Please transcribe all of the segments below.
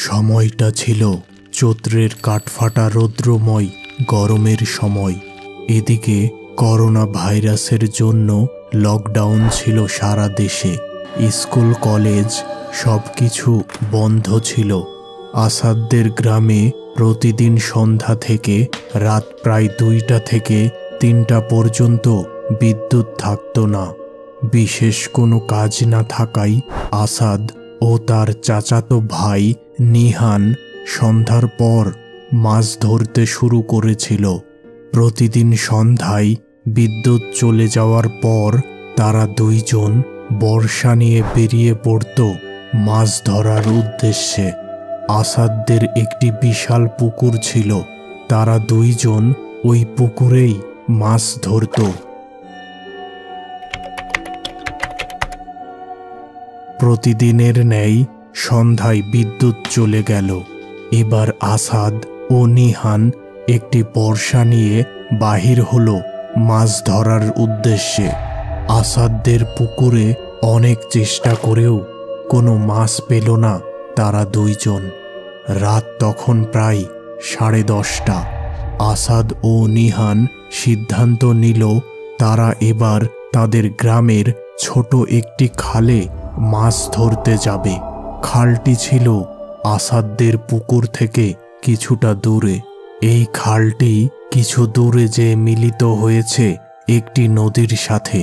সময়টা ছিল চৈত্রের কাঠফাটা রৌদ্রময় গরমের সময়। এদিকে করোনা ভাইরাসের জন্য লকডাউন ছিল সারা দেশে। স্কুল কলেজ সবকিছু বন্ধ ছিল। আসাদদের গ্রামে প্রতিদিন সন্ধ্যা থেকে রাত প্রায় 2টা থেকে 3টা পর্যন্ত বিদ্যুৎ থাকত না। বিশেষ কোনো কাজ না থাকায় আসাদ ও তার চাচাতো ভাই নিহান সন্ধ্যার পর মাছ ধরতে শুরু করেছিল। প্রতিদিন সন্ধ্যায় বিদ্যুৎ চলে যাওয়ার পর তারা দুইজন বর্ষা নিয়ে বেরিয়ে পড়ত মাছ ধরার উদ্দেশ্যে। আসাদদের একটি বিশাল পুকুর ছিল। তারা দুইজন ওই পুকুরেই মাছ ধরত। প্রতিদিনের ন্যায় সন্ধ্যায় বিদ্যুৎ চলে গেল। এবার আসাদ ও নিহান একটি বর্ষা নিয়ে বাহির হলো মাছ ধরার উদ্দেশ্যে। আসাদদের পুকুরে অনেক চেষ্টা করেও কোনো মাছ পেল না তারা দুইজন। রাত তখন প্রায় 10:30। আসাদ ও নিহান সিদ্ধান্ত নিল তারা এবার তাদের গ্রামের ছোট একটি খালে মাছ ধরতে যাবে। খালটি ছিল আসাদদের পুকুর থেকে কিছুটা দূরে। এই খালটি কিছু দূরে যে মিলিত হয়েছে একটি নদীর সাথে।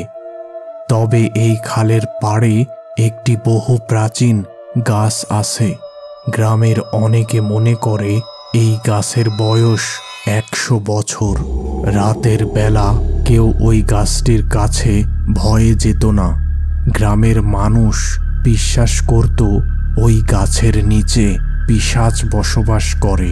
তবে এই খালের পাড়ে একটি বহু প্রাচীন গাছ আছে। গ্রামের অনেকে মনে করে এই গাছের বয়স 100 বছর। রাতের বেলা কেউ ওই গাছটির কাছে ভয়ে যেত না। গ্রামের মানুষ বিশ্বাস করত ওই গাছের নিচে পিশাচ বসবাস করে।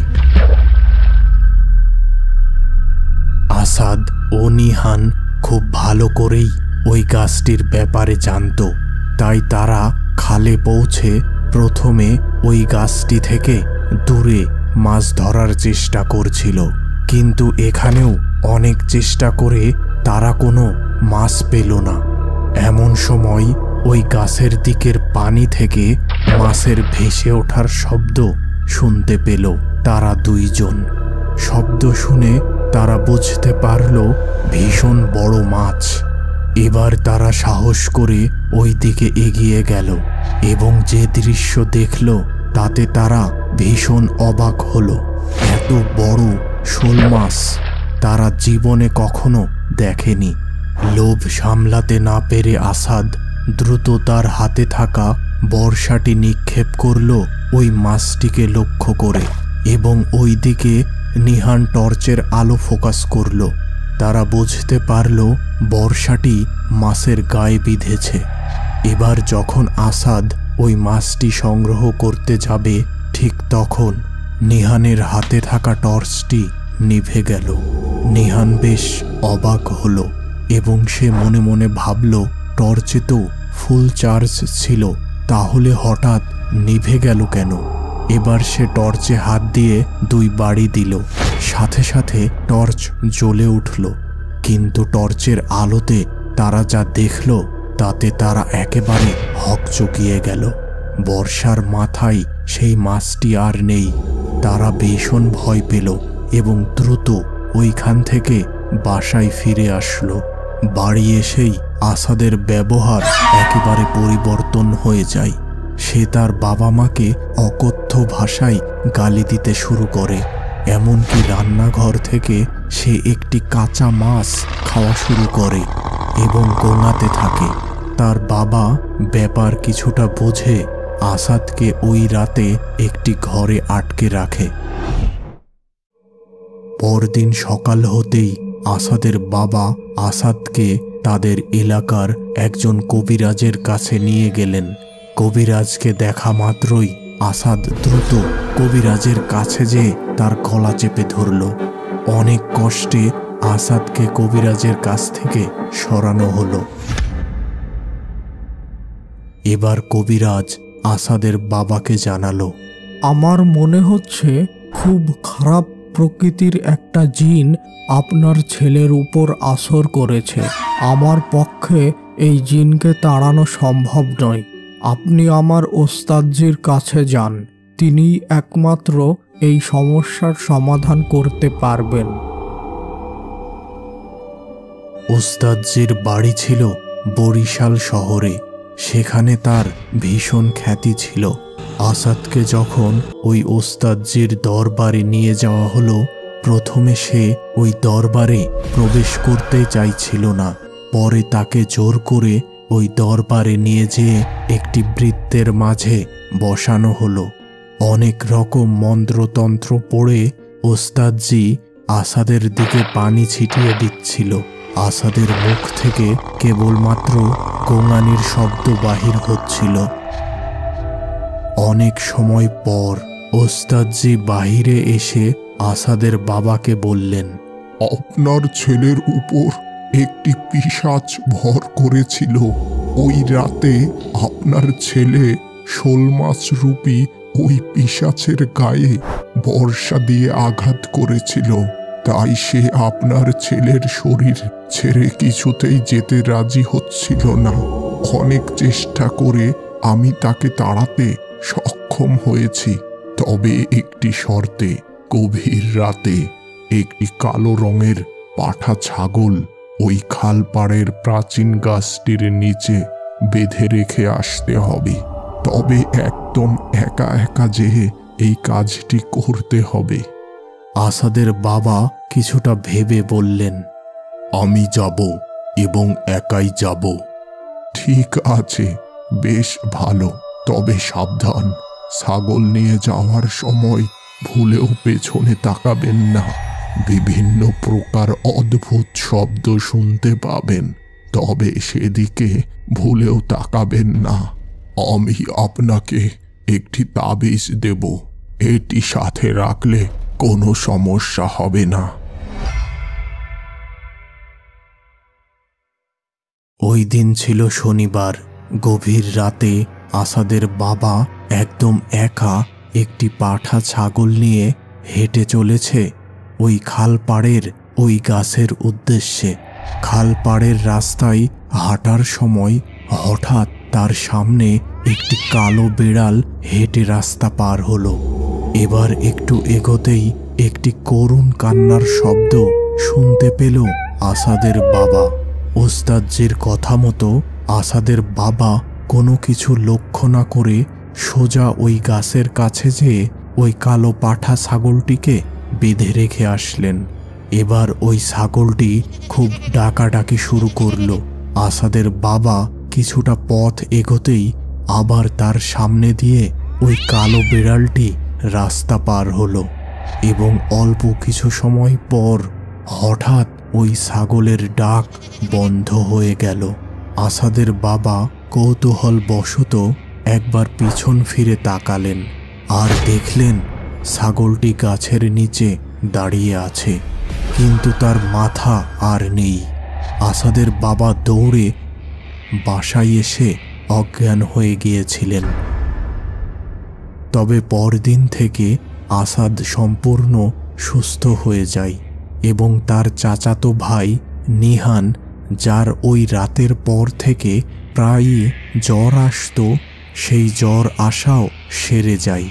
আসাদ ও নিহান খুব ভালো করেই ওই গাছটির ব্যাপারে জানত। তাই তারা খালে পৌঁছে প্রথমে ওই গাছটি থেকে দূরে মাছ ধরার চেষ্টা করছিল। কিন্তু এখানেও অনেক চেষ্টা করে তারা কোনো মাছ পেল না। এমন সময় ওই গাছের দিকের পানি থেকে মাছের ভেসে ওঠার শব্দ শুনতে পেল তারা দুইজন। শব্দ শুনে তারা বুঝতে পারল ভীষণ বড় মাছ। এবার তারা সাহস করে ওই দিকে এগিয়ে গেল এবং যে দৃশ্য দেখল তাতে তারা ভীষণ অবাক হলো। এত বড় শোল মাছ তারা জীবনে কখনো দেখেনি। লোভ সামলাতে না পেরে আসাদ দ্রুত তার হাতে থাকা বর্ষাটি নিক্ষেপ করল ওই মাছটিকে লক্ষ্য করে এবং ওই দিকে নিহান টর্চের আলো ফোকাস করল। তারা বুঝতে পারল বর্ষাটি মাছের গায়ে বিঁধেছে। এবার যখন আসাদ ওই মাছটি সংগ্রহ করতে যাবে ঠিক তখন নিহানের হাতে থাকা টর্চটি নিভে গেল। নিহান বেশ অবাক হলো এবং সে মনে মনে ভাবল টর্চে তো ফুল চার্জ ছিল, তাহলে হঠাৎ নিভে গেল কেন? এবার সে টর্চে হাত দিয়ে 2 বাড়ি দিল। সাথে সাথে টর্চ জ্বলে উঠল। কিন্তু টর্চের আলোতে তারা যা দেখল তাতে তারা একেবারে হকচকিয়ে গেল। বর্ষার মাথায় সেই মাছটি আর নেই। তারা ভীষণ ভয় পেল এবং দ্রুত ওইখান থেকে বাসায় ফিরে আসলো। বাড়ি এসেই আসাদের ব্যবহার একেবারে পরিবর্তন হয়ে যায়। সে তার বাবা মাকে অকথ্য ভাষায় গালি দিতে শুরু করে। এমনকি রান্নাঘর থেকে সে একটি কাঁচা মাছ খাওয়া শুরু করে এবং গোঙাতে থাকে। তার বাবা ব্যাপার কিছুটা বুঝে আসাদকে ওই রাতে একটি ঘরে আটকে রাখে। পরদিন সকাল হতেই আসাদের বাবা আসাদকে তাদের এলাকার একজন কবিরাজের কাছে নিয়ে গেলেন। কবিরাজকে দেখা মাত্রই আসাদ দ্রুত কবিরাজের কাছে যেয়ে তার গলা চেপে ধরল। অনেক কষ্টে আসাদকে কবিরাজের কাছ থেকে সরানো হলো। এবার কবিরাজ আসাদের বাবাকে জানালো, আমার মনে হচ্ছে খুব খারাপ প্রকৃতির একটা জিন আপনার ছেলের উপর আসর করেছে। আমার পক্ষে এই জিনকে তাড়ানো সম্ভব নয়। আপনি আমার ওস্তাদজির কাছে যান। তিনি একমাত্র এই সমস্যার সমাধান করতে পারবেন। ওস্তাদজির বাড়ি ছিল বরিশাল শহরে। সেখানে তার ভীষণ খ্যাতি ছিল। আসাদকে যখন ওই ওস্তাদজির দরবারে নিয়ে যাওয়া হলো, প্রথমে সে ওই দরবারে প্রবেশ করতে চাইছিল না। পরে তাকে জোর করে ওই দরবারে নিয়ে যেয়ে একটি বৃত্তের মাঝে বসানো হলো। অনেক রকম মন্ত্রতন্ত্র পড়ে ওস্তাদজি আসাদের দিকে পানি ছিটিয়ে দিচ্ছিল। আসাদের মুখ থেকে কেবলমাত্র গোঙানির শব্দ বাহির হচ্ছিল। অনেক সময় পর ওস্তাদজি বাহিরে এসে আসাদের বাবাকে বললেন, আপনার ছেলের উপর একটি পিশাচ ভর করেছিল। ওই রাতে আপনার ছেলে শোল মাছ রূপী ওই পিশাচের গায়ে বর্ষা দিয়ে আঘাত করেছিল। তাই সে আপনার ছেলের শরীর ছেড়ে কিছুতেই যেতে রাজি হচ্ছিল না। অনেক চেষ্টা করে আমি তাকে তাড়াতে সক্ষম হয়েছি, তবে একটি শর্তে। গভীর রাতে একটি কালো রঙের পাঠা ছাগল ওই খালপাড়ের প্রাচীন গাছটির নিচে বেঁধে রেখে আসতে হবে। তবে একদম একা একা যেয়ে এই কাজটি করতে হবে। আসাদের বাবা কিছুটা ভেবে বললেন, আমি যাব এবং একাই যাব। ঠিক আছে, বেশ ভালো, তবে সাবধান। ছাগল নিয়ে যাওয়ার সময় ভুলেও পেছনে তাকাবেন না। বিভিন্ন প্রকার অদ্ভুত শব্দ শুনতে পাবেন, তবে সেদিকে ভুলেও তাকাবেন না। আমি আপনাকে একটি তাবিজ দেব, এটি সাথে রাখলে কোনো সমস্যা হবে না। ওই দিন ছিল শনিবার। গভীর রাতে আসাদের বাবা একদম একা একটি পাঠা ছাগল নিয়ে হেঁটে চলেছে ওই খালপাড়ের ওই গাছের উদ্দেশ্যে। খালপাড়ের রাস্তায় হাঁটার সময় হঠাৎ তার সামনে একটি কালো বিড়াল হেঁটে রাস্তা পার হলো। এবার একটু এগোতেই একটি করুণ কান্নার শব্দ শুনতে পেল আসাদের বাবা। ওস্তাদজির কথা মতো আসাদের বাবা কোনো কিছু লক্ষ্য না করে সোজা ওই গাছের কাছে যেয়ে ওই কালো পাঠা ছাগলটিকে বেঁধে রেখে আসলেন। এবার ওই ছাগলটি খুব ডাকাডাকি শুরু করলো। আসাদের বাবা কিছুটা পথ এগোতেই আবার তার সামনে দিয়ে ওই কালো বিড়ালটি রাস্তা পার হলো এবং অল্প কিছু সময় পর হঠাৎ ওই ছাগলের ডাক বন্ধ হয়ে গেল। আসাদের বাবা কৌতূহল বশত একবার পিছন ফিরে তাকালেন আর দেখলেন ছাগলটি গাছের নিচে দাঁড়িয়ে আছে, কিন্তু তার মাথা আর নেই। আসাদের বাবা দৌড়ে বাসায় এসে অজ্ঞান হয়ে গিয়েছিলেন। তবে পরদিন থেকে আসাদ সম্পূর্ণ সুস্থ হয়ে যায় এবং তার চাচাতো ভাই নিহান, যার ওই রাতের পর থেকে প্রায়ই জ্বর আসতো, সেই জ্বর আসাও সেরে যায়।